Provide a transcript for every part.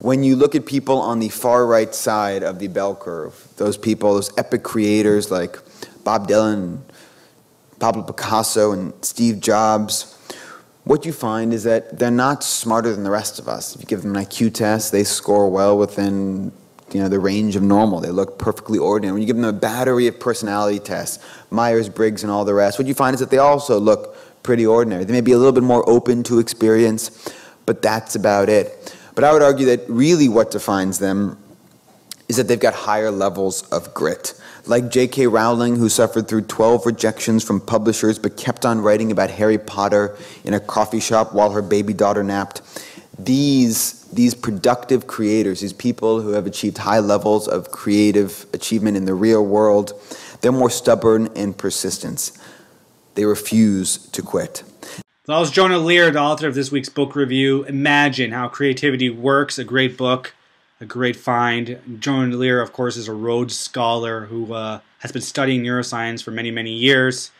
when you look at people on the far right side of the bell curve, those people, those epic creators like Bob Dylan, Pablo Picasso, and Steve Jobs, what you find is that they're not smarter than the rest of us. If you give them an IQ test, they score well within the range of normal. They look perfectly ordinary. When you give them a battery of personality tests, Myers-Briggs and all the rest, what you find is that they also look pretty ordinary. They may be a little bit more open to experience, but that's about it. But I would argue that really what defines them is that they've got higher levels of grit. Like J.K. Rowling, who suffered through 12 rejections from publishers but kept on writing about Harry Potter in a coffee shop while her baby daughter napped. These productive creators, these people who have achieved high levels of creative achievement in the real world, they're more stubborn and persistent. They refuse to quit. That was Jonah Lehrer, the author of this week's book review, Imagine How Creativity Works, a great book, a great find. Jonah Lehrer, of course, is a Rhodes Scholar who has been studying neuroscience for many, many years.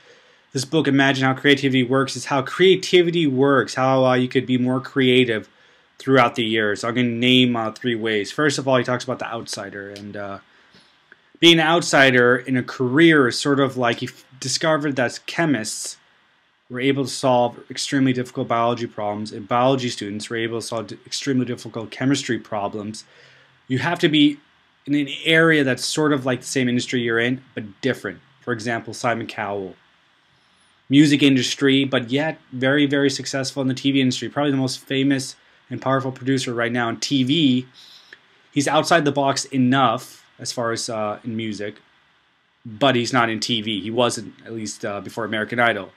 This book, Imagine How Creativity Works, is how creativity works, how you could be more creative throughout the years. So I'm going to name 3 ways. First of all, he talks about the outsider. And being an outsider in a career is sort of like he discovered that chemists were able to solve extremely difficult biology problems, and biology students were able to solve extremely difficult chemistry problems. You have to be in an area that's sort of like the same industry you're in, but different. For example, Simon Cowell. Music industry, but yet very, very successful in the TV industry. Probably the most famous and powerful producer right now in TV. He's outside the box enough as far as in music, but he's not in TV. He wasn't, at least before American Idol.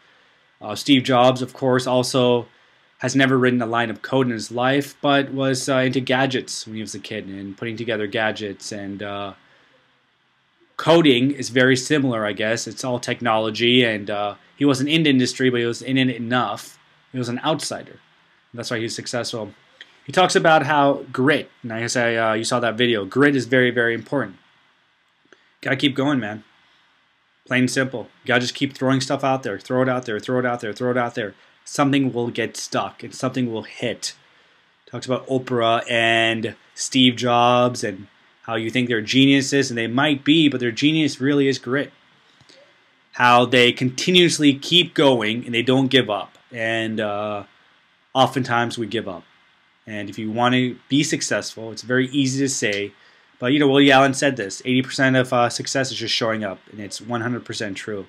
Steve Jobs, of course, also has never written a line of code in his life, but was into gadgets when he was a kid and putting together gadgets. And coding is very similar, I guess. It's all technology, and he wasn't in the industry, but he was in it enough. He was an outsider. That's why he was successful. He talks about how grit, and I guess you saw that video, grit is very, very important. Gotta keep going, man. Plain and simple. You gotta just keep throwing stuff out there. Throw it out there, throw it out there, throw it out there. Something will get stuck and something will hit. Talks about Oprah and Steve Jobs and how you think they're geniuses, and they might be, but their genius really is grit. How they continuously keep going and they don't give up. And oftentimes we give up. And if you want to be successful, it's very easy to say, but Woody Allen said this, 80% of success is just showing up, and it's 100% true.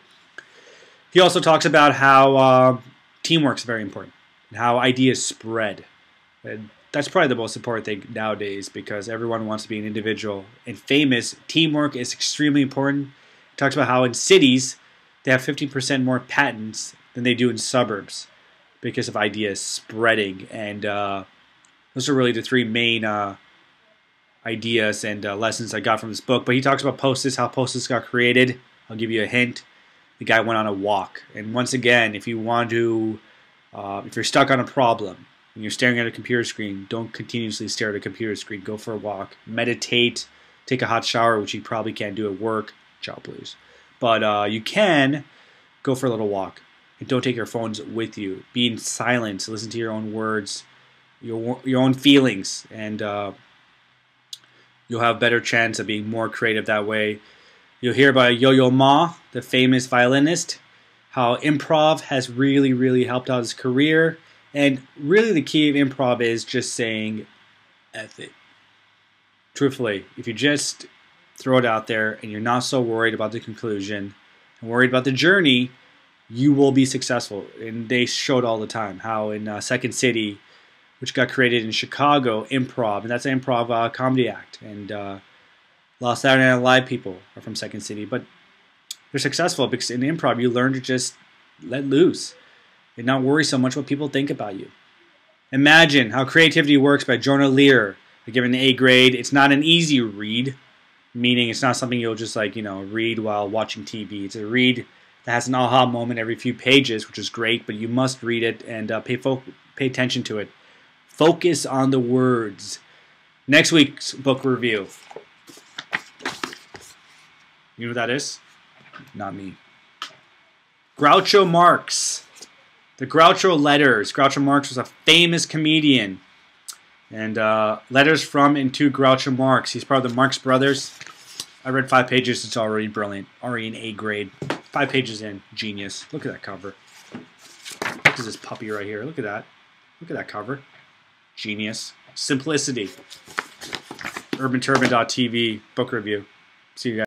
He also talks about how teamwork is very important, and how ideas spread. And that's probably the most important thing nowadays, because everyone wants to be an individual. And famous, teamwork is extremely important. He talks about how in cities, they have 15% more patents than they do in suburbs because of ideas spreading. And those are really the 3 main ideas and lessons I got from this book. But he talks about Post-its, how Post-its got created. I'll give you a hint. The guy went on a walk. And once again, if you want to, if you're stuck on a problem and you're staring at a computer screen, don't continuously stare at a computer screen. Go for a walk. Meditate. Take a hot shower, which you probably can't do at work. Job, please. But you can go for a little walk. And don't take your phones with you. Be in silence. Listen to your own words, your own feelings, and you'll have a better chance of being more creative that way. You'll hear about Yo-Yo Ma, the famous violinist, how improv has really, really helped out his career. And really the key of improv is just saying F it. Truthfully, if you just throw it out there and you're not so worried about the conclusion and worried about the journey, you will be successful. And they showed all the time how in Second City, which got created in Chicago, improv, and that's an improv comedy act. And a lot of Saturday Night Live people are from Second City, but they're successful because in improv you learn to just let loose and not worry so much what people think about you. Imagine How Creativity Works by Jonah Lehrer. I give it an A grade. It's not an easy read, meaning it's not something you'll just read while watching TV. It's a read that has an aha moment every few pages, which is great, but you must read it and pay attention to it. Focus on the words. Next week's book review. You know what that is? Not me. Groucho Marx. The Groucho Letters. Groucho Marx was a famous comedian. And Letters from and to Groucho Marx. He's part of the Marx Brothers. I read 5 pages. It's already brilliant. Already an A grade. 5 pages in. Genius. Look at that cover. Look at this puppy right here. Look at that. Look at that cover. Genius. Simplicity. UrbanTurban.tv book review. See you guys.